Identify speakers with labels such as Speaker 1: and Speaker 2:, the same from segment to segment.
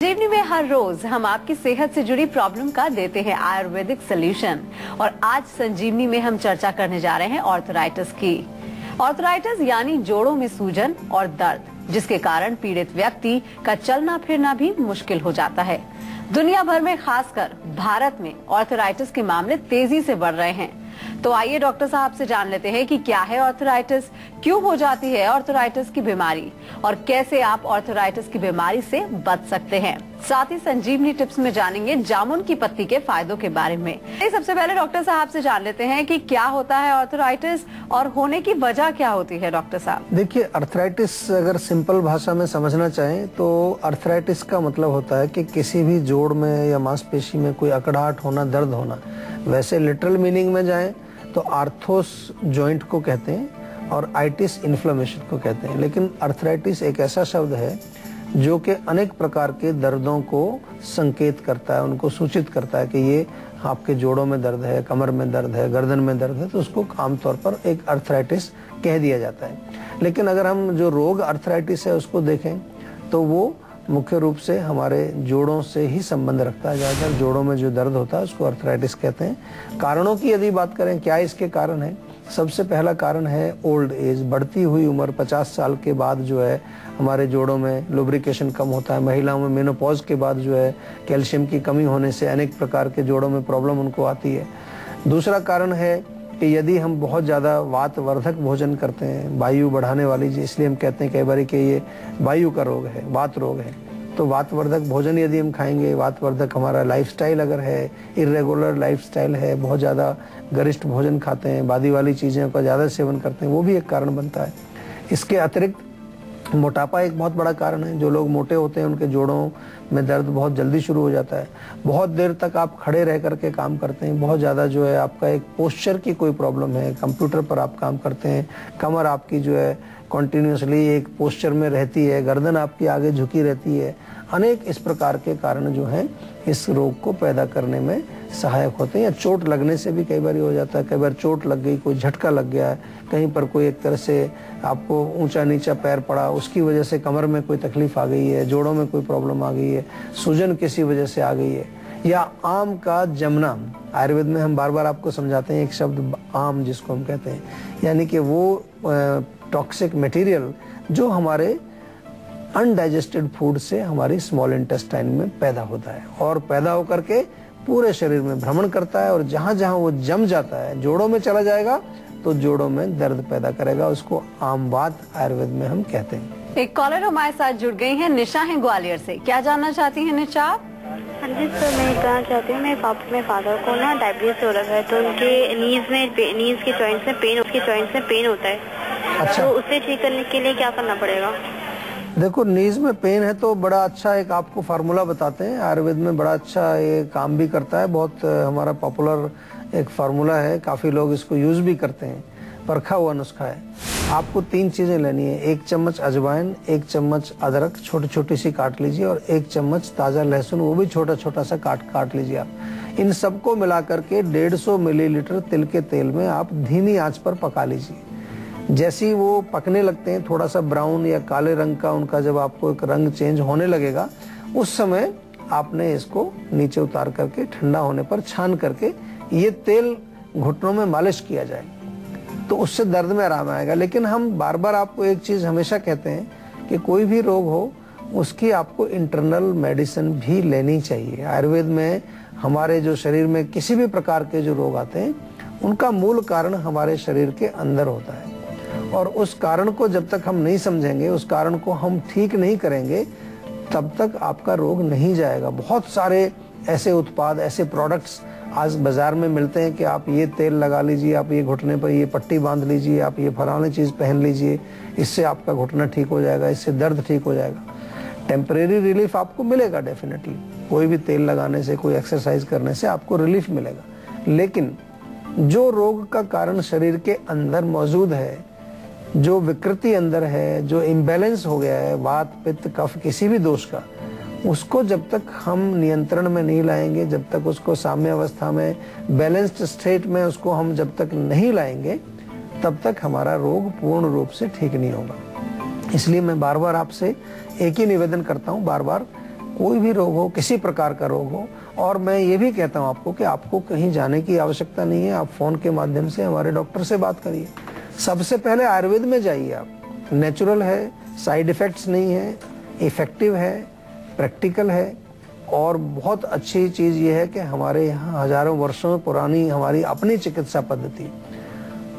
Speaker 1: जीवनी में हर रोज हम आपकी सेहत से जुड़ी प्रॉब्लम का देते हैं आयुर्वेदिक सलूशन। और आज संजीवनी में हम चर्चा करने जा रहे हैं ऑर्थराइटिस की। ऑर्थराइटिस यानी जोड़ों में सूजन और दर्द, जिसके कारण पीड़ित व्यक्ति का चलना फिरना भी मुश्किल हो जाता है। दुनिया भर में, खासकर भारत में ऑर्थराइटिस के मामले तेजी से बढ़ रहे हैं। तो आइए डॉक्टर साहब से जान लेते हैं कि क्या है ऑर्थराइटिस, क्यों हो जाती है ऑर्थराइटिस की बीमारी और कैसे आप ऑर्थराइटिस की बीमारी से बच सकते हैं। साथ ही संजीवनी टिप्स में जानेंगे जामुन की पत्ती के फायदों के बारे में। सबसे पहले डॉक्टर साहब से जान लेते हैं कि क्या होता है ऑर्थराइटिस और होने की वजह क्या होती है। डॉक्टर साहब
Speaker 2: देखिए, अर्थराइटिस अगर सिंपल भाषा में समझना चाहें तो अर्थराइटिस का मतलब होता है कि किसी भी जोड़ में या मांसपेशी में कोई अकड़ाहट होना, दर्द होना। वैसे लिटरल मीनिंग में जाएं तो आर्थोस जॉइंट को कहते हैं और आइटिस इन्फ्लेमेशन को कहते हैं, लेकिन अर्थराइटिस एक ऐसा शब्द है जो कि अनेक प्रकार के दर्दों को संकेत करता है, उनको सूचित करता है कि ये आपके जोड़ों में दर्द है, कमर में दर्द है, गर्दन में दर्द है, तो उसको आमतौर पर एक अर्थराइटिस कह दिया जाता है। लेकिन अगर हम जो रोग अर्थराइटिस है उसको देखें तो वो मुख्य रूप से हमारे जोड़ों से ही संबंध रखता है। ज़्यादातर जोड़ों में जो दर्द होता है उसको अर्थराइटिस कहते हैं। कारणों की यदि बात करें, क्या इसके कारण है, सबसे पहला कारण है ओल्ड एज, बढ़ती हुई उम्र। 50 साल के बाद जो है हमारे जोड़ों में लुब्रिकेशन कम होता है। महिलाओं में मेनोपॉज के बाद जो है कैल्शियम की कमी होने से अनेक प्रकार के जोड़ों में प्रॉब्लम उनको आती है। दूसरा कारण है कि यदि हम बहुत ज़्यादा वातवर्धक भोजन करते हैं, वायु बढ़ाने वाली, इसलिए हम कहते हैं कई बार कि ये वायु का रोग है, वात रोग है। तो वातवर्धक भोजन यदि हम खाएंगे, वातवर्धक हमारा लाइफस्टाइल अगर है, इरेगुलर लाइफस्टाइल है, बहुत ज़्यादा गरिष्ठ भोजन खाते हैं, बादी वाली चीज़ों का ज़्यादा सेवन करते हैं, वो भी एक कारण बनता है। इसके अतिरिक्त मोटापा एक बहुत बड़ा कारण है। जो लोग मोटे होते हैं उनके जोड़ों में दर्द बहुत जल्दी शुरू हो जाता है। बहुत देर तक आप खड़े रह करके काम करते हैं, बहुत ज़्यादा जो है आपका एक पोस्चर की कोई प्रॉब्लम है, कंप्यूटर पर आप काम करते हैं, कमर आपकी जो है कॉन्टिन्यूसली एक पोस्चर में रहती है, गर्दन आपकी आगे झुकी रहती है। अनेक इस प्रकार के कारण जो हैं इस रोग को पैदा करने में सहायक होते हैं। या चोट लगने से भी कई बार हो जाता है। कई बार चोट लग गई, कोई झटका लग गया है, कहीं पर कोई एक तरह से आपको ऊंचा नीचा पैर पड़ा, उसकी वजह से कमर में कोई तकलीफ आ गई है, जोड़ों में कोई प्रॉब्लम आ गई है, सूजन किसी वजह से आ गई है, या आम का जमना। आयुर्वेद में हम बार बार आपको समझाते हैं एक शब्द आम जिसको हम कहते हैं, यानी कि वो टॉक्सिक मटेरियल जो हमारे अनडाइजेस्टेड फूड से हमारी स्मॉल इंटेस्टाइन में पैदा होता है और पैदा होकर के पूरे शरीर में भ्रमण करता है। और जहां जहां वो जम जाता है, जोड़ों में चला जाएगा तो जोड़ों में दर्द पैदा करेगा। उसको आमवात आयुर्वेद में हम कहते हैं।
Speaker 1: एक कॉलर हमारे साथ जुड़ गई हैं, निशा है ग्वालियर से। क्या जानना चाहती हैं निशा?
Speaker 3: हाँ जी सर, मैं कहना चाहती हूँ, मेरे फादर को ना डायबिटीज हो रखा है, तो उनके नीज के जॉइंट्स में पेन होता है।
Speaker 2: अच्छा,
Speaker 3: तो उसे ठीक करने के लिए क्या करना पड़ेगा?
Speaker 2: देखो, नीज में पेन है तो बड़ा अच्छा एक आपको फार्मूला बताते हैं। आयुर्वेद में बड़ा अच्छा ये काम भी करता है, बहुत हमारा पॉपुलर एक फार्मूला है, काफी लोग इसको यूज भी करते हैं, परखा हुआ नुस्खा है। आपको 3 चीजें लेनी है। 1 चम्मच अजवाइन, 1 चम्मच अदरक छोटी छोटी सी काट लीजिए और 1 चम्मच ताजा लहसुन, वो भी छोटा छोटा सा काट लीजिए आप। इन सबको मिला करके 150 मिलीलीटर तिल के तेल में आप धीमी आंच पर पका लीजिए। जैसे ही वो पकने लगते हैं, थोड़ा सा ब्राउन या काले रंग का उनका जब आपको एक रंग चेंज होने लगेगा, उस समय आपने इसको नीचे उतार करके ठंडा होने पर छान करके ये तेल घुटनों में मालिश किया जाए, तो उससे दर्द में आराम आएगा। लेकिन हम बार बार आपको एक चीज हमेशा कहते हैं कि कोई भी रोग हो उसकी आपको इंटरनल मेडिसिन भी लेनी चाहिए। आयुर्वेद में हमारे जो शरीर में किसी भी प्रकार के जो रोग आते हैं उनका मूल कारण हमारे शरीर के अंदर होता है, और उस कारण को जब तक हम नहीं समझेंगे, उस कारण को हम ठीक नहीं करेंगे, तब तक आपका रोग नहीं जाएगा। बहुत सारे ऐसे उत्पाद, ऐसे प्रोडक्ट्स आज बाजार में मिलते हैं कि आप ये तेल लगा लीजिए, आप ये घुटने पर ये पट्टी बांध लीजिए, आप ये फलानी चीज पहन लीजिए, इससे आपका घुटना ठीक हो जाएगा, इससे दर्द ठीक हो जाएगा। टेम्परेरी रिलीफ आपको मिलेगा डेफिनेटली, कोई भी तेल लगाने से, कोई एक्सरसाइज करने से आपको रिलीफ मिलेगा। लेकिन जो रोग का कारण शरीर के अंदर मौजूद है, जो विकृति अंदर है, जो इम्बैलेंस हो गया है, वात पित्त कफ किसी भी दोष का, उसको जब तक हम नियंत्रण में नहीं लाएंगे, जब तक उसको साम्य अवस्था में, बैलेंस्ड स्टेट में उसको हम जब तक नहीं लाएंगे, तब तक हमारा रोग पूर्ण रूप से ठीक नहीं होगा। इसलिए मैं बार बार आपसे एक ही निवेदन करता हूँ, बार बार कोई भी रोग हो, किसी प्रकार का रोग हो। और मैं ये भी कहता हूँ आपको कि आपको कहीं जाने की आवश्यकता नहीं है, आप फोन के माध्यम से हमारे डॉक्टर से बात करिए। सबसे पहले आयुर्वेद में जाइए आप, नेचुरल है, साइड इफेक्ट्स नहीं है, इफेक्टिव है, प्रैक्टिकल है। और बहुत अच्छी चीज ये है कि हमारे यहाँ हजारों वर्षों पुरानी हमारी अपनी चिकित्सा पद्धति।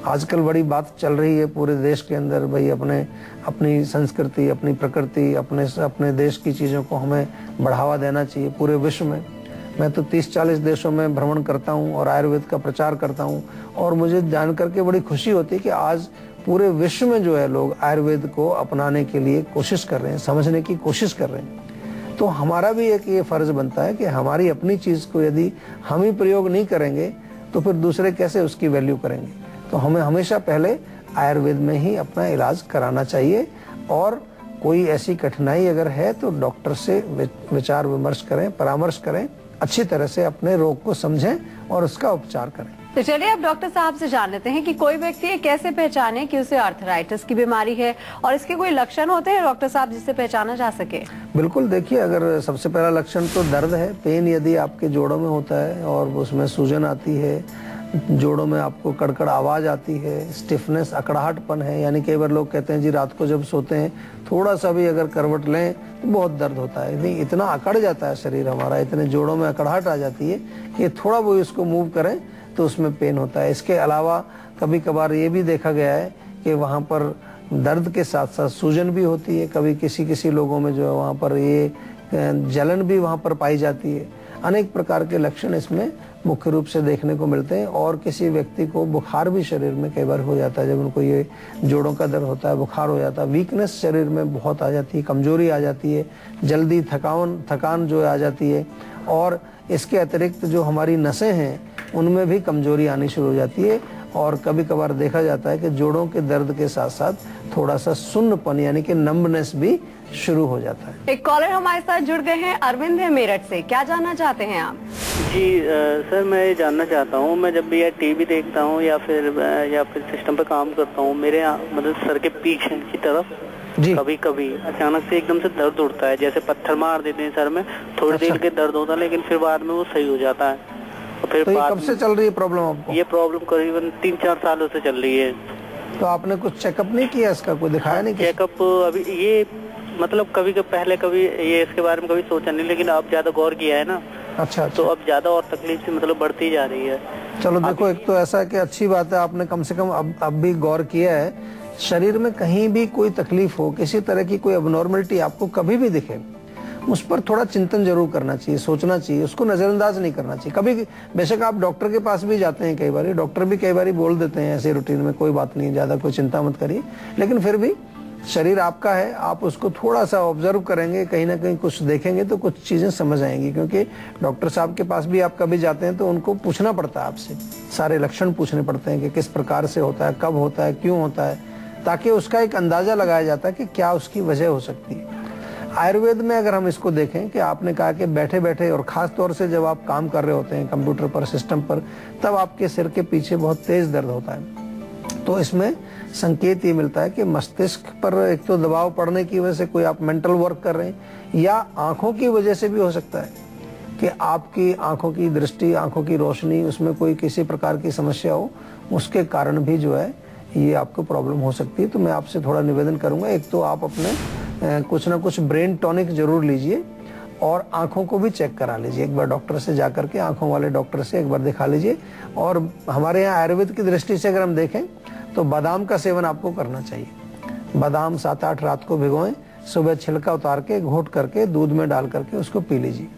Speaker 2: आजकल बड़ी बात चल रही है पूरे देश के अंदर, भाई अपनी संस्कृति, अपनी प्रकृति, अपने देश की चीज़ों को हमें बढ़ावा देना चाहिए पूरे विश्व में। मैं तो 30-40 देशों में भ्रमण करता हूँ और आयुर्वेद का प्रचार करता हूँ, और मुझे जान करके बड़ी खुशी होती है कि आज पूरे विश्व में जो है लोग आयुर्वेद को अपनाने के लिए कोशिश कर रहे हैं, समझने की कोशिश कर रहे हैं। तो हमारा भी एक ये फर्ज बनता है कि हमारी अपनी चीज़ को यदि हम ही प्रयोग नहीं करेंगे तो फिर दूसरे कैसे उसकी वैल्यू करेंगे। तो हमें हमेशा पहले आयुर्वेद में ही अपना इलाज कराना चाहिए, और कोई ऐसी कठिनाई अगर है तो डॉक्टर से विचार विमर्श करें, परामर्श करें, अच्छी तरह से अपने रोग को समझें और उसका उपचार करें।
Speaker 1: तो चलिए अब डॉक्टर साहब से जान लेते हैं कि कोई व्यक्ति ये कैसे पहचाने कि उसे आर्थराइटिस की बीमारी है, और इसके कोई लक्षण होते हैं डॉक्टर साहब जिससे पहचाना जा सके?
Speaker 2: बिल्कुल, देखिए, अगर सबसे पहला लक्षण तो दर्द है, पेन यदि आपके जोड़ों में होता है और उसमें सूजन आती है, जोड़ों में आपको कड़कड़ आवाज आती है, स्टिफनेस, अकड़ाहटपन है, यानी कई बार लोग कहते हैं जी रात को जब सोते हैं थोड़ा सा भी अगर करवट लें तो बहुत दर्द होता है। नहीं, इतना अकड़ जाता है शरीर हमारा, इतने जोड़ों में अकड़ाहट आ जाती है कि थोड़ा वो इसको मूव करें तो उसमें पेन होता है। इसके अलावा कभी कभार ये भी देखा गया है कि वहाँ पर दर्द के साथ साथ सूजन भी होती है, कभी किसी लोगों में जो है वहाँ पर ये जलन भी वहाँ पर पाई जाती है। अनेक प्रकार के लक्षण इसमें मुख्य रूप से देखने को मिलते हैं। और किसी व्यक्ति को बुखार भी शरीर में कई बार हो जाता है, जब उनको ये जोड़ों का दर्द होता है, बुखार हो जाता है, वीकनेस शरीर में बहुत आ जाती है, कमजोरी आ जाती है, जल्दी थकान जो आ जाती है। और इसके अतिरिक्त जो हमारी नसें हैं उनमें भी कमजोरी आनी शुरू हो जाती है, और कभी कभार देखा जाता है कि जोड़ों के दर्द के साथ साथ थोड़ा सा सुन्नपन यानी कि नंबनेस भी शुरू हो जाता है।
Speaker 1: एक कॉलर हमारे साथ जुड़ गए हैं, अरविंद है मेरठ से। क्या जानना चाहते हैं आप?
Speaker 4: जी सर, मैं ये जानना चाहता हूँ, मैं जब भी टीवी देखता हूँ या फिर सिस्टम पे काम करता हूँ, मेरे मतलब सर के पीछे की तरफ कभी कभी अचानक से एकदम से दर्द उठता है, जैसे पत्थर मार देते हैं सर में। थोड़ी देर के दर्द होता है लेकिन फिर बाद में वो सही हो जाता है।
Speaker 2: तो फिर तो कब से चल रही है प्रॉब्लम आपको?
Speaker 4: ये प्रॉब्लम करीबन 3-4 सालों से चल रही है।
Speaker 2: तो आपने कुछ चेकअप नहीं किया इसका, कोई दिखाया नहीं?
Speaker 4: चेकअप अभी ये मतलब पहले कभी ये इसके बारे में कभी सोचा नहीं, लेकिन अब ज्यादा गौर किया है ना।
Speaker 2: अच्छा।
Speaker 4: तो अब ज्यादा और तकलीफ से मतलब बढ़ती जा रही है।
Speaker 2: चलो देखो, एक तो ऐसा है कि अच्छी बात है आपने कम से कम अब भी गौर किया है। शरीर में कहीं भी कोई तकलीफ हो, किसी तरह की कोई अबनॉर्मलिटी आपको कभी भी दिखे, उस पर थोड़ा चिंतन जरूर करना चाहिए, सोचना चाहिए, उसको नजरअंदाज नहीं करना चाहिए। कभी बेशक आप डॉक्टर के पास भी जाते हैं, कई बार डॉक्टर भी कई बार बोल देते हैं ऐसे रूटीन में, कोई बात नहीं, ज्यादा कोई चिंता मत करिए, लेकिन फिर भी शरीर आपका है, आप उसको थोड़ा सा ऑब्जर्व करेंगे, कहीं ना कहीं कुछ देखेंगे तो कुछ चीजें समझ आएंगी। क्योंकि डॉक्टर साहब के पास भी आप कभी जाते हैं तो उनको पूछना पड़ता है आपसे, सारे लक्षण पूछने पड़ते हैं कि किस प्रकार से होता है, कब होता है, क्यों होता है, ताकि उसका एक अंदाजा लगाया जाता है कि क्या उसकी वजह हो सकती है। आयुर्वेद में अगर हम इसको देखें कि आपने कहा कि बैठे बैठे और खास तौर से जब आप काम कर रहे होते हैं कंप्यूटर पर, सिस्टम पर, तब आपके सिर के पीछे बहुत तेज दर्द होता है। तो इसमें संकेत ये मिलता है कि मस्तिष्क पर एक तो दबाव पड़ने की वजह से कोई आप मेंटल वर्क कर रहे हैं, या आंखों की वजह से भी हो सकता है कि आपकी आंखों की दृष्टि, आंखों की रोशनी, उसमें कोई किसी प्रकार की समस्या हो, उसके कारण भी जो है ये आपको प्रॉब्लम हो सकती है। तो मैं आपसे थोड़ा निवेदन करूंगा, एक तो आप अपने कुछ ना कुछ ब्रेन टॉनिक जरूर लीजिए, और आंखों को भी चेक करा लीजिए एक बार डॉक्टर से जाकर के, आंखों वाले डॉक्टर से एक बार दिखा लीजिए। और हमारे यहाँ आयुर्वेद की दृष्टि से अगर हम देखें तो बादाम का सेवन आपको करना चाहिए। बादाम 7-8 रात को भिगोएं, सुबह छिलका उतार के घोट करके दूध में डाल करके उसको पी लीजिए।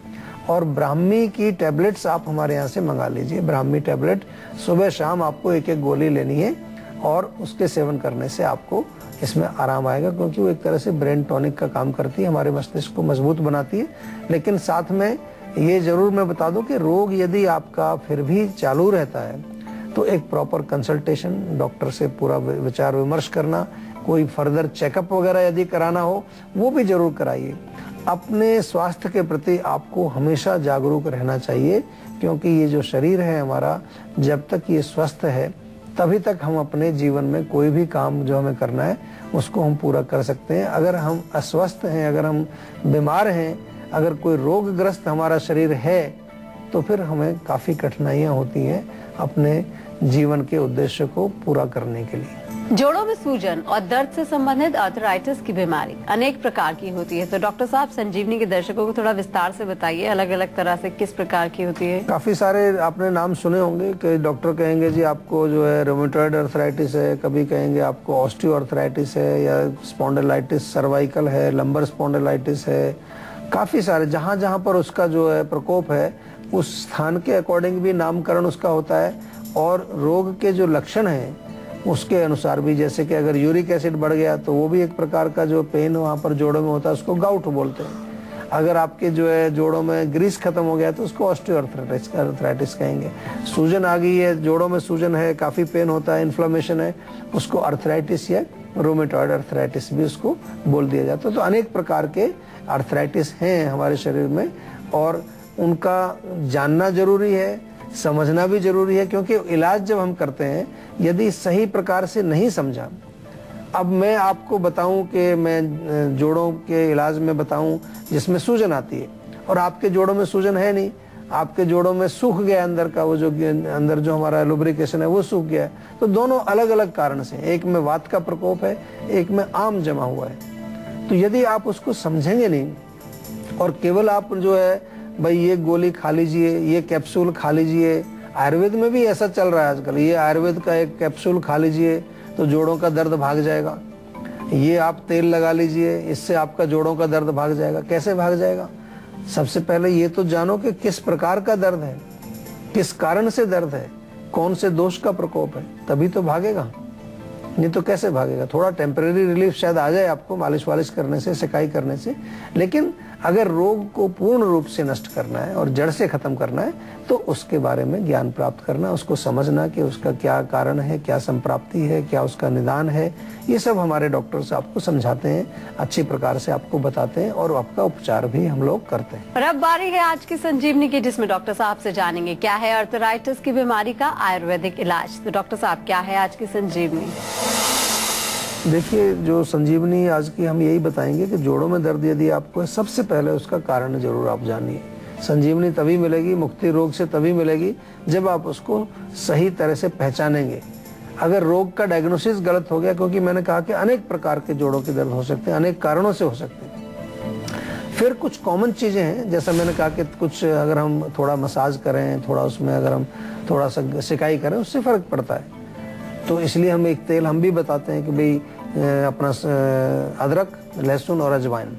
Speaker 2: और ब्राह्मी की टैबलेट्स आप हमारे यहाँ से मंगा लीजिए। ब्राह्मी टैबलेट सुबह शाम आपको एक गोली लेनी है, और उसके सेवन करने से आपको इसमें आराम आएगा, क्योंकि वो एक तरह से ब्रेन टॉनिक का काम करती है, हमारे मस्तिष्क को मजबूत बनाती है। लेकिन साथ में ये जरूर मैं बता दूं कि रोग यदि आपका फिर भी चालू रहता है तो एक प्रॉपर कंसल्टेशन, डॉक्टर से पूरा विचार विमर्श करना, कोई फर्दर चेकअप वगैरह यदि कराना हो वो भी जरूर कराइए। अपने स्वास्थ्य के प्रति आपको हमेशा जागरूक रहना चाहिए, क्योंकि ये जो शरीर है हमारा, जब तक ये स्वस्थ है तभी तक हम अपने जीवन में कोई भी काम जो हमें करना है उसको हम पूरा कर सकते हैं। अगर हम अस्वस्थ हैं, अगर हम बीमार हैं, अगर कोई रोगग्रस्त हमारा शरीर है तो फिर हमें काफी कठिनाइयां होती हैं अपने जीवन के उद्देश्य को पूरा करने के लिए।
Speaker 1: जोड़ों में सूजन और दर्द से संबंधित आर्थराइटिस की बीमारी अनेक प्रकार की होती है, तो डॉक्टर साहब संजीवनी के दर्शकों को थोड़ा विस्तार से बताइए, अलग अलग तरह से किस प्रकार की होती है।
Speaker 2: काफी सारे आपने नाम सुने होंगे कि डॉक्टर कहेंगे जी आपको जो है रोमेटॉइड आर्थराइटिस है, कभी कहेंगे आपको ऑस्टियो आर्थराइटिस है, या स्पॉन्डिलाइटिस सर्वाइकल है, लंबर स्पॉन्डिलाइटिस है। काफी सारे जहाँ जहाँ पर उसका जो है प्रकोप है उस स्थान के अकॉर्डिंग भी नामकरण उसका होता है, और रोग के जो लक्षण हैं उसके अनुसार भी, जैसे कि अगर यूरिक एसिड बढ़ गया तो वो भी एक प्रकार का जो पेन वहाँ पर जोड़ों में होता है उसको गाउट बोलते हैं। अगर आपके जो है जोड़ों में ग्रीस खत्म हो गया तो उसको ऑस्टियोआर्थराइटिस कहेंगे। सूजन आ गई है, जोड़ों में सूजन है, काफी पेन होता है, इन्फ्लेमेशन है, उसको आर्थराइटिस या रोमेटॉइड आर्थराइटिस भी उसको बोल दिया जाता है। तो अनेक प्रकार के आर्थराइटिस हैं हमारे शरीर में, और उनका जानना जरूरी है, समझना भी जरूरी है, क्योंकि इलाज जब हम करते हैं यदि सही प्रकार से नहीं समझा, अब मैं आपको बताऊं कि मैं जोड़ों के इलाज में बताऊं जिसमें सूजन आती है और आपके जोड़ों में सूजन है नहीं, आपके जोड़ों में सूख गया अंदर का वो जो अंदर जो हमारा लुब्रिकेशन है वो सूख गया है, तो दोनों अलग अलग कारण से, एक में वात का प्रकोप है, एक में आम जमा हुआ है। तो यदि आप उसको समझेंगे नहीं और केवल आप जो है भाई ये गोली खा लीजिए, ये कैप्सूल खा लीजिए, आयुर्वेद में भी ऐसा चल रहा है आजकल, ये आयुर्वेद का एक कैप्सूल खा लीजिए तो जोड़ों का दर्द भाग जाएगा, ये आप तेल लगा लीजिए इससे आपका जोड़ों का दर्द भाग जाएगा। कैसे भाग जाएगा? सबसे पहले ये तो जानो कि किस प्रकार का दर्द है, किस कारण से दर्द है, कौन से दोष का प्रकोप है, तभी तो भागेगा, नहीं तो कैसे भागेगा। थोड़ा टेम्परेरी रिलीफ शायद आ जाए आपको मालिश वालिश करने से, सिकाई करने से, लेकिन अगर रोग को पूर्ण रूप से नष्ट करना है और जड़ से खत्म करना है तो उसके बारे में ज्ञान प्राप्त करना, उसको समझना कि उसका क्या कारण है, क्या संप्राप्ति है, क्या उसका निदान है, ये सब हमारे डॉक्टर्स आपको समझाते हैं, अच्छी प्रकार से आपको बताते हैं और आपका उपचार भी हम लोग करते हैं।
Speaker 1: और अब बारी है आज की संजीवनी की, जिसमें डॉक्टर साहब से जानेंगे क्या है आर्थराइटिस की बीमारी का आयुर्वेदिक इलाज। तो डॉक्टर साहब क्या है आज की संजीवनी?
Speaker 2: देखिए, जो संजीवनी आज की हम यही बताएंगे कि जोड़ों में दर्द यदि आपको है, सबसे पहले उसका कारण जरूर आप जानिए। संजीवनी तभी मिलेगी, मुक्ति रोग से तभी मिलेगी जब आप उसको सही तरह से पहचानेंगे। अगर रोग का डायग्नोसिस गलत हो गया, क्योंकि मैंने कहा कि अनेक प्रकार के जोड़ों के दर्द हो सकते हैं, अनेक कारणों से हो सकते हैं। फिर कुछ कॉमन चीजें हैं, जैसा मैंने कहा कि कुछ अगर हम थोड़ा मसाज करें, थोड़ा उसमें अगर हम थोड़ा सा सिकाई करें उससे फर्क पड़ता है। तो इसलिए हम एक तेल हम भी बताते हैं कि भाई अपना अदरक, लहसुन और अजवाइन,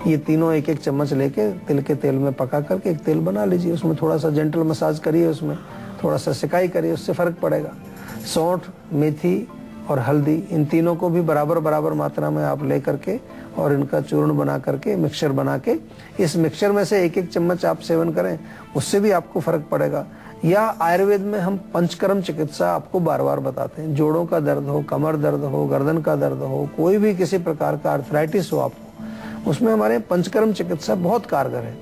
Speaker 2: ये तीनों एक एक चम्मच लेके तिल के तेल में पका करके एक तेल बना लीजिए, उसमें थोड़ा सा जेंटल मसाज करिए, उसमें थोड़ा सा सिकाई करिए, उससे फर्क पड़ेगा। सौंठ, मेथी और हल्दी, इन तीनों को भी बराबर बराबर मात्रा में आप ले करके और इनका चूर्ण बना करके मिक्सचर बना के इस मिक्सचर में से एक एक चम्मच आप सेवन करें, उससे भी आपको फर्क पड़ेगा। या आयुर्वेद में हम पंचकर्म चिकित्सा आपको बार बार बताते हैं, जोड़ों का दर्द हो, कमर दर्द हो, गर्दन का दर्द हो, कोई भी किसी प्रकार का आर्थराइटिस हो आपको, उसमें हमारे पंचकर्म चिकित्सा बहुत कारगर है,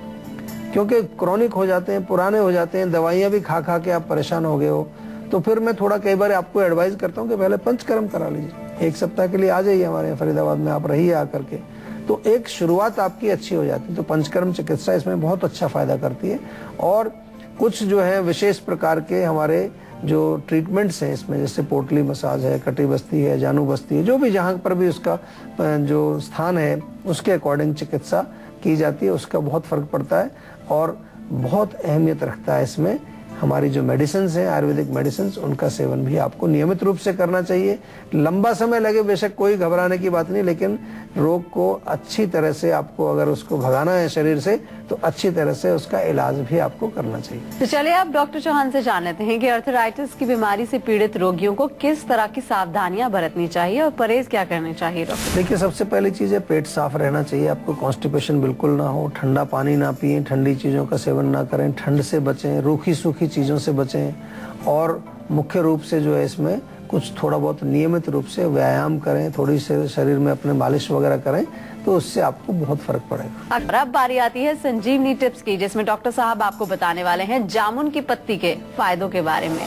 Speaker 2: क्योंकि क्रॉनिक हो जाते हैं, पुराने हो जाते हैं, दवाइयां भी खा खा के आप परेशान हो गए हो, तो फिर मैं थोड़ा कई बार आपको एडवाइस करता हूँ कि पहले पंचकर्म करा लीजिए, एक सप्ताह के लिए आ जाइए हमारे फरीदाबाद में, आप रहिए आकर के, तो एक शुरुआत आपकी अच्छी हो जाती है। तो पंचकर्म चिकित्सा इसमें बहुत अच्छा फायदा करती है। और कुछ जो है विशेष प्रकार के हमारे जो ट्रीटमेंट्स हैं इसमें, जैसे पोटली मसाज है, कटी बस्ती है, जानू बस्ती है, जो भी जहाँ पर भी उसका जो स्थान है उसके अकॉर्डिंग चिकित्सा की जाती है, उसका बहुत फर्क पड़ता है और बहुत अहमियत रखता है इसमें हमारी जो मेडिसिन हैं, आयुर्वेदिक मेडिसिन, उनका सेवन भी आपको नियमित रूप से करना चाहिए। लंबा समय लगे बेशक कोई घबराने की बात नहीं, लेकिन रोग को अच्छी तरह से आपको अगर उसको भगाना है शरीर से तो अच्छी तरह से उसका इलाज भी आपको करना चाहिए।
Speaker 1: तो चलिए आप डॉक्टर चौहान से जान लेते हैं कि आर्थराइटिस की बीमारी से पीड़ित रोगियों को किस तरह की सावधानियां बरतनी चाहिए और परहेज क्या करने चाहिए। डॉक्टर
Speaker 2: देखिए, सबसे पहली चीज है पेट साफ रहना चाहिए, आपको कॉन्स्टिपेशन बिल्कुल ना हो, ठंडा पानी ना पिए, ठंडी चीजों का सेवन ना करें, ठंड से बचें, रूखी सूखी चीजों से बचें और मुख्य रूप से जो है इसमें कुछ थोड़ा बहुत नियमित रूप से व्यायाम करें, थोड़ी से शरीर में अपने मालिश वगैरह करें, तो उससे आपको बहुत फर्क पड़ेगा।
Speaker 1: अब बारी आती है संजीवनी टिप्स की, जिसमें डॉक्टर साहब आपको बताने वाले हैं जामुन की पत्ती के फायदों के बारे में।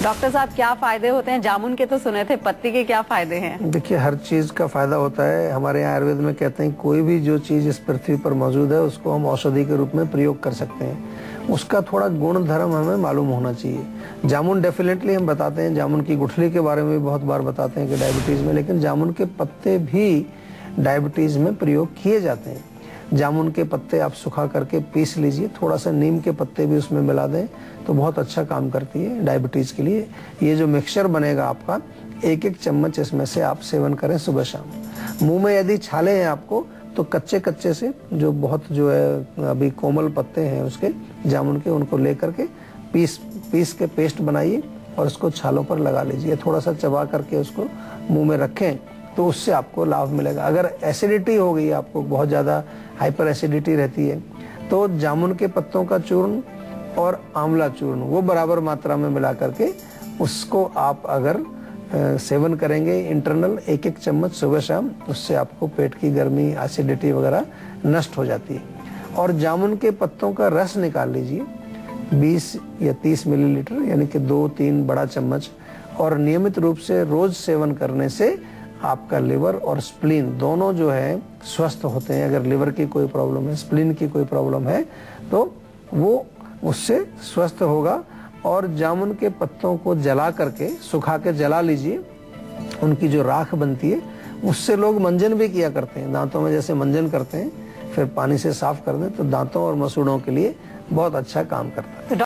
Speaker 1: डॉक्टर साहब क्या फायदे होते हैं? जामुन के तो सुने थे, पत्ती के क्या फायदे हैं?
Speaker 2: देखिए, हर चीज का फायदा होता है। हमारे यहाँ आयुर्वेद में कहते हैं कोई भी जो चीज इस पृथ्वी पर मौजूद है उसको हम औषधि के रूप में प्रयोग कर सकते हैं। उसका थोड़ा गुण धर्म हमें मालूम होना चाहिए। जामुन डेफिनेटली हम बताते हैं, जामुन की गुठली के बारे में भी बहुत बार बताते हैं कि डायबिटीज में, लेकिन जामुन के पत्ते भी डायबिटीज में प्रयोग किए जाते हैं। जामुन के पत्ते आप सुखा करके पीस लीजिए, थोड़ा सा नीम के पत्ते भी उसमें मिला दें तो बहुत अच्छा काम करती है डायबिटीज के लिए। ये जो मिक्सचर बनेगा आपका, एक एक चम्मच इसमें से आप सेवन करें सुबह शाम। मुंह में यदि छाले हैं आपको तो कच्चे कच्चे से जो बहुत जो है अभी कोमल पत्ते हैं उसके जामुन के, उनको लेकर के पीस के पेस्ट बनाइए और उसको छालों पर लगा लीजिए। थोड़ा सा चबा करके उसको मुंह में रखें तो उससे आपको लाभ मिलेगा। अगर एसिडिटी हो गई, आपको बहुत ज़्यादा हाइपर एसिडिटी रहती है, तो जामुन के पत्तों का चूर्ण और आंवला चूर्ण वो बराबर मात्रा में मिला करके उसको आप अगर सेवन करेंगे इंटरनल एक एक चम्मच सुबह शाम, उससे आपको पेट की गर्मी, एसिडिटी वगैरह नष्ट हो जाती है। और जामुन के पत्तों का रस निकाल लीजिए 20 या 30 मिलीलीटर, यानी कि 2-3 बड़ा चम्मच, और नियमित रूप से रोज सेवन करने से आपका लिवर और स्प्लीन दोनों जो है स्वस्थ होते हैं। अगर लिवर की कोई प्रॉब्लम है, स्प्लीन की कोई प्रॉब्लम है, तो वो उससे स्वस्थ होगा। और जामुन के पत्तों को जला करके, सुखा के जला लीजिए, उनकी जो राख बनती है उससे लोग मंजन भी किया करते हैं। दांतों में जैसे मंजन करते हैं, फिर पानी से साफ कर दें तो दांतों और मसूड़ों के लिए बहुत अच्छा काम करता है।